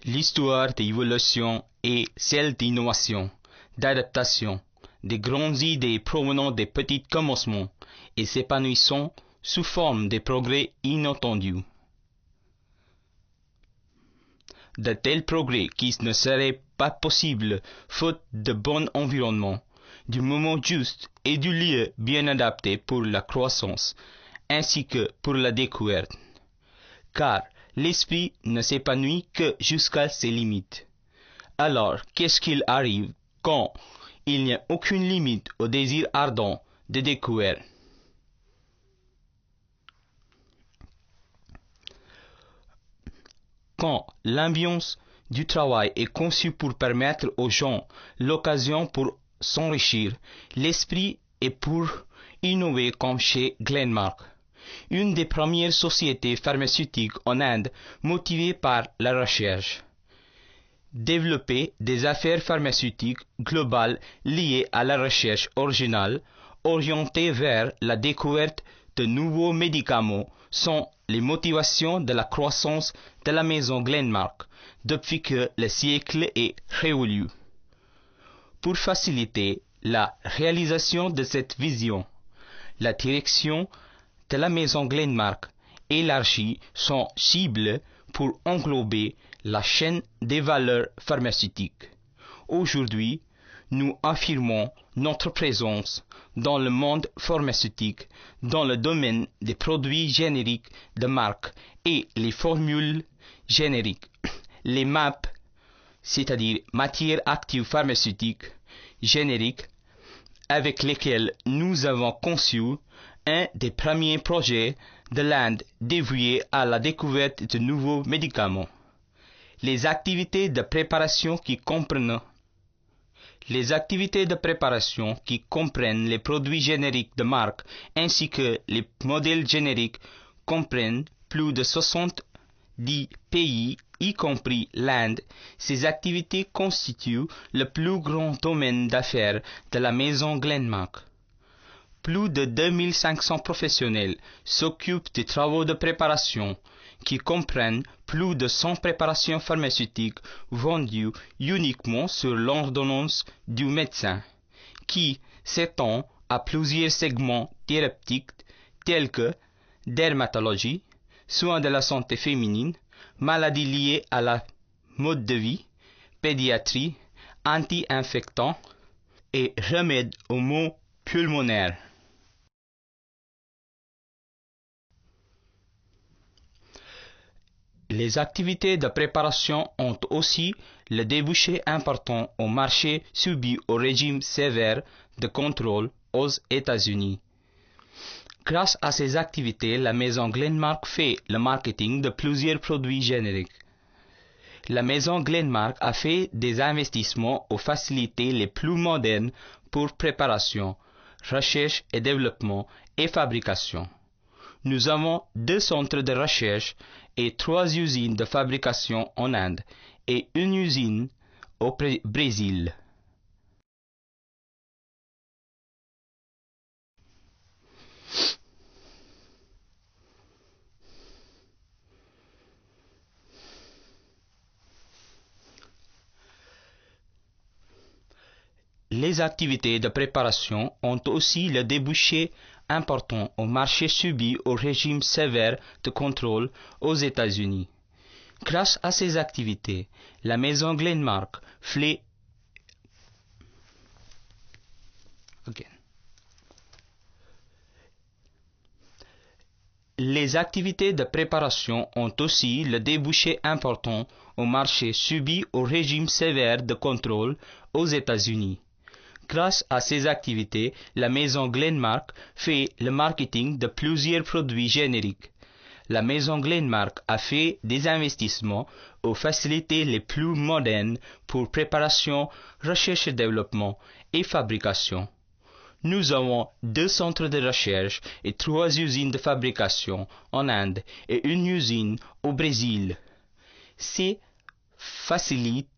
L'histoire d'évolution est celle d'innovation, d'adaptation, des grandes idées provenant des petits commencements et s'épanouissant sous forme de progrès inattendus. De tels progrès qui ne seraient pas possibles faute de bon environnement, du moment juste et du lieu bien adapté pour la croissance, ainsi que pour la découverte. Car l'esprit ne s'épanouit que jusqu'à ses limites. Alors, qu'est-ce qu'il arrive quand il n'y a aucune limite au désir ardent de découverte? Quand l'ambiance du travail est conçue pour permettre aux gens l'occasion pour s'enrichir, l'esprit est pour innover comme chez Glenmark, une des premières sociétés pharmaceutiques en Inde motivée par la recherche. Développer des affaires pharmaceutiques globales liées à la recherche originale, orientées vers la découverte de nouveaux médicaments, sont les motivations de la croissance de la maison Glenmark depuis que le siècle est révolu. Pour faciliter la réalisation de cette vision, la direction de la maison Glenmark élargit son cible pour englober la chaîne des valeurs pharmaceutiques. Aujourd'hui, nous affirmons notre présence dans le monde pharmaceutique, dans le domaine des produits génériques de marque et les formules génériques, les MAP, c'est-à-dire matières actives pharmaceutiques génériques, avec lesquelles nous avons conçu un des premiers projets de l'Inde dévoué à la découverte de nouveaux médicaments. Les activités de préparation qui comprennent les produits génériques de marque ainsi que les modèles génériques comprennent plus de 70 pays, y compris l'Inde. Ces activités constituent le plus grand domaine d'affaires de la maison Glenmark. Plus de 2500 professionnels s'occupent des travaux de préparation, qui comprennent plus de 100 préparations pharmaceutiques vendues uniquement sur l'ordonnance du médecin, qui s'étend à plusieurs segments thérapeutiques tels que dermatologie, soins de la santé féminine, maladies liées à la mode de vie, pédiatrie, anti-infectants et remèdes aux maux pulmonaires. Les activités de préparation ont aussi le débouché important au marché soumis au régime sévère de contrôle aux États-Unis. Grâce à ces activités, la maison Glenmark fait le marketing de plusieurs produits génériques. La maison Glenmark a fait des investissements aux facilités les plus modernes pour préparation, recherche et développement et fabrication. Nous avons 2 centres de recherche et 3 usines de fabrication en Inde et une usine au Brésil. Les activités de préparation ont aussi le débouché important au marché soumis au régime sévère de contrôle aux États-Unis. Grâce à ces activités, la maison Glenmark fait Les activités de préparation ont aussi le débouché important au marché soumis au régime sévère de contrôle aux États-Unis. Grâce à ces activités, la maison Glenmark fait le marketing de plusieurs produits génériques. La maison Glenmark a fait des investissements aux facilités les plus modernes pour préparation, recherche et développement et fabrication. Nous avons 2 centres de recherche et 3 usines de fabrication en Inde et une usine au Brésil. Ces facilités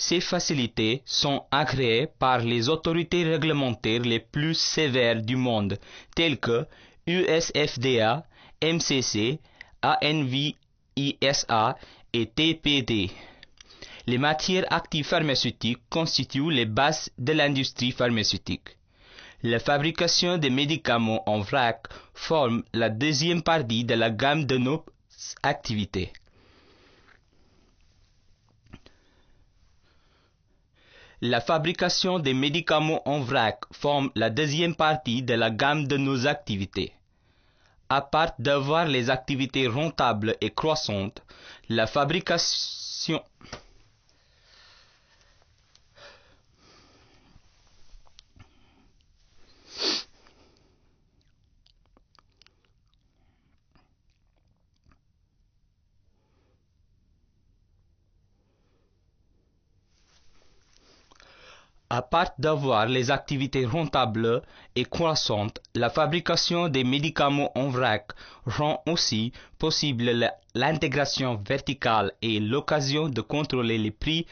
Ces facilités sont agréées par les autorités réglementaires les plus sévères du monde, telles que USFDA, MCC, ANVISA et TPD. Les matières actives pharmaceutiques constituent les bases de l'industrie pharmaceutique. La fabrication des médicaments en vrac forme la deuxième partie de la gamme de nos activités. La fabrication des médicaments en vrac forme la deuxième partie de la gamme de nos activités. À part d'avoir les activités rentables et croissantes, la fabrication À part d'avoir les activités rentables et croissantes, la fabrication des médicaments en vrac rend aussi possible l'intégration verticale et l'occasion de contrôler les prix.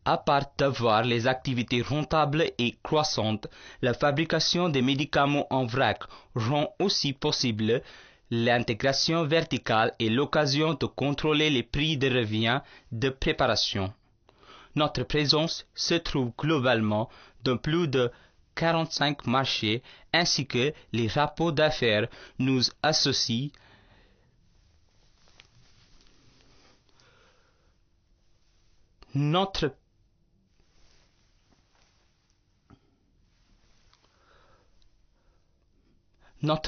À part d'avoir les activités rentables et croissantes, la fabrication des médicaments en vrac rend aussi possible l'intégration verticale et l'occasion de contrôler les prix de revient de préparation. Notre présence se trouve globalement dans plus de 45 marchés ainsi que les rapports d'affaires nous associent. Notre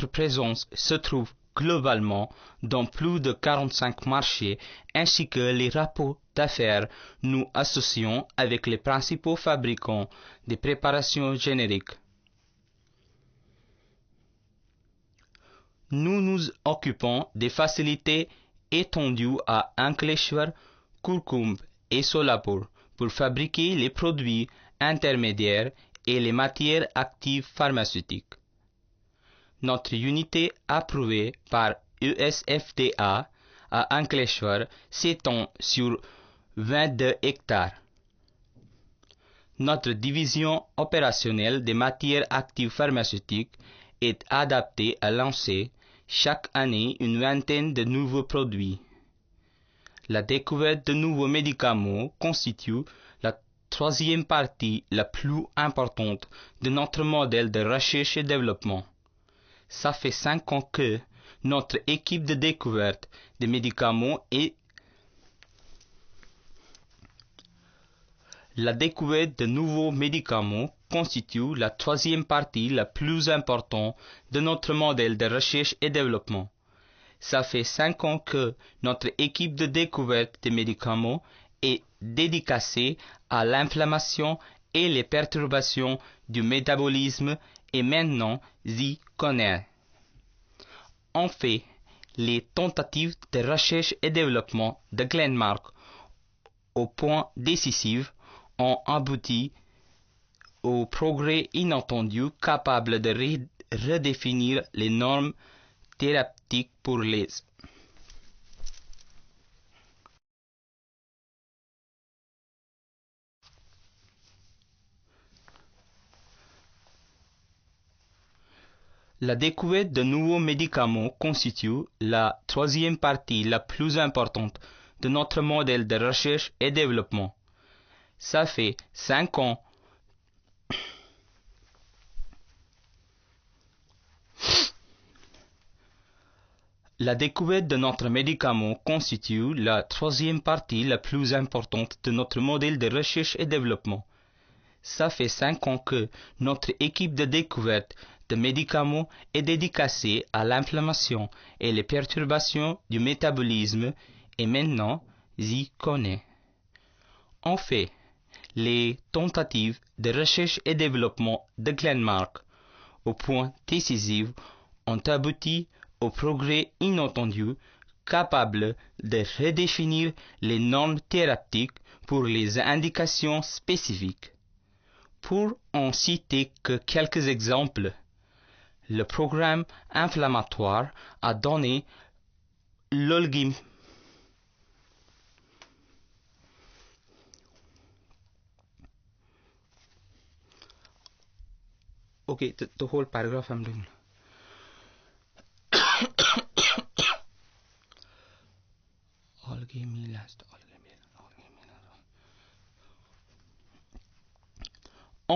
présence se trouve globalement dans plus de 45 marchés ainsi que les rapports d'affaires nous associons avec les principaux fabricants de préparations génériques. Nous nous occupons des facilités étendues à Ankleshwar, Kurkumbh et Solapur pour fabriquer les produits intermédiaires et les matières actives pharmaceutiques. Notre unité approuvée par USFDA à Ankleshwar s'étend sur 22 hectares. Notre division opérationnelle des matières actives pharmaceutiques est adaptée à lancer chaque année une vingtaine de nouveaux produits. La découverte de nouveaux médicaments constitue la troisième partie la plus importante de notre modèle de recherche et développement. Ça fait 5 ans que notre équipe de découverte des médicaments est La découverte de nouveaux médicaments constitue la troisième partie la plus importante de notre modèle de recherche et développement. Ça fait 5 ans que notre équipe de découverte des médicaments est dédicacée à l'inflammation et les perturbations du métabolisme et maintenant y connaît. En fait, les tentatives de recherche et développement de Glenmark au point décisif ont abouti au progrès inattendu capable de redéfinir les normes thérapeutiques pour les La découverte de nouveaux médicaments constitue la troisième partie la plus importante de notre modèle de recherche et développement. Ça fait 5 ans La découverte de notre médicament constitue la troisième partie la plus importante de notre modèle de recherche et développement. Ça fait 5 ans que notre équipe de découverte de médicaments est dédicacée à l'inflammation et les perturbations du métabolisme et maintenant y connaît. En fait, les tentatives de recherche et développement de Glenmark au point décisif ont abouti au progrès inattendu capable de redéfinir les normes thérapeutiques pour les indications spécifiques. Pour en citer que quelques exemples, le programme inflammatoire a donné l'olguim. Okay, the whole paragraph I'm doing.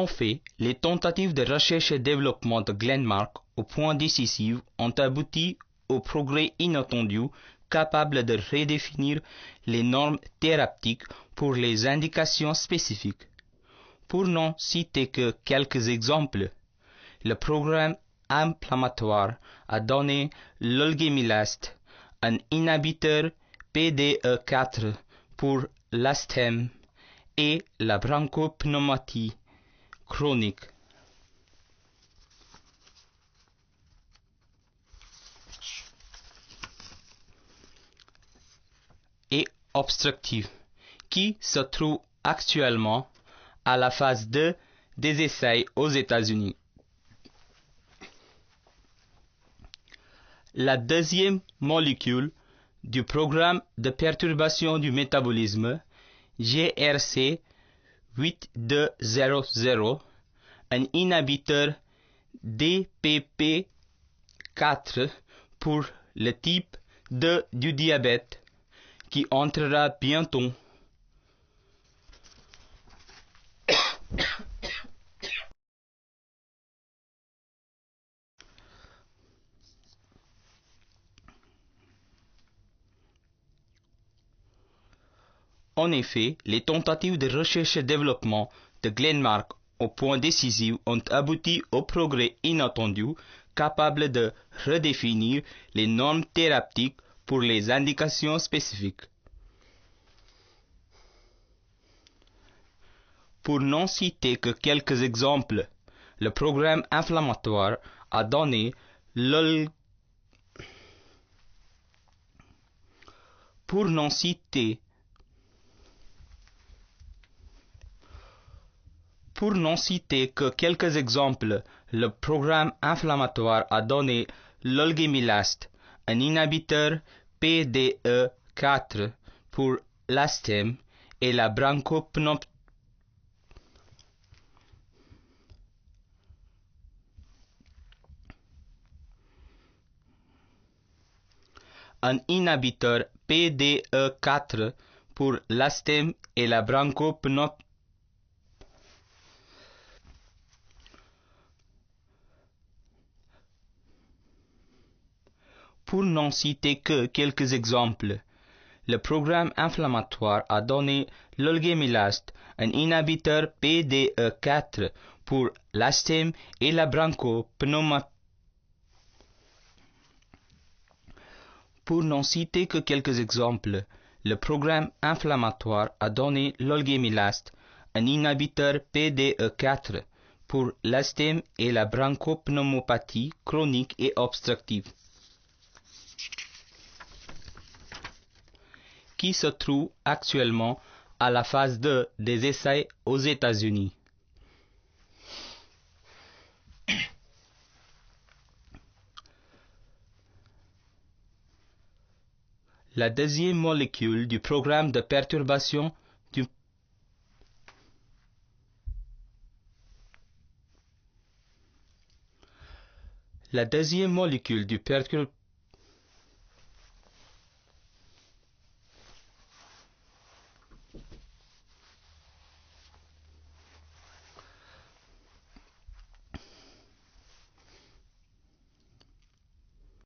En fait, les tentatives de recherche et développement de Glenmark au point décisif ont abouti au progrès inattendu capable de redéfinir les normes thérapeutiques pour les indications spécifiques. Pour n'en citer que quelques exemples, le programme inflammatoire a donné l'olgémilaste, un inhibiteur PDE4 pour l'asthme et la bronchopneumopathie chronique. Et obstructive, qui se trouve actuellement à la phase 2 des essais aux États-Unis. La deuxième molécule du programme de perturbation du métabolisme, GRC 8200, un inhibiteur DPP4 pour le type 2 du diabète, qui entrera bientôt En effet, les tentatives de recherche et développement de Glenmark au point décisif ont abouti au progrès inattendu capable de redéfinir les normes thérapeutiques pour les indications spécifiques. Pour n'en citer que quelques exemples, le programme inflammatoire a donné Pour n'en citer que quelques exemples, le programme inflammatoire a donné l'olgémilaste, un inhibiteur PDE4 pour l'asthme et la bronchopneumopathie. Un inhibiteur PDE4 pour l'asthme et la bronchopneumopathie. Pour n'en citer que quelques exemples, le programme inflammatoire a donné l'olgémilaste, un inhibiteur PDE4 pour l'asthme et la bronchopneumopathie. Pour n'en citer que quelques exemples, le programme inflammatoire a donné l'olgémilaste, un inhibiteur PDE4 pour l'asthme et la bronchopneumopathie chronique et obstructive, qui se trouve actuellement à la phase 2 des essais aux États-Unis. La deuxième molécule du programme de perturbation du La deuxième molécule du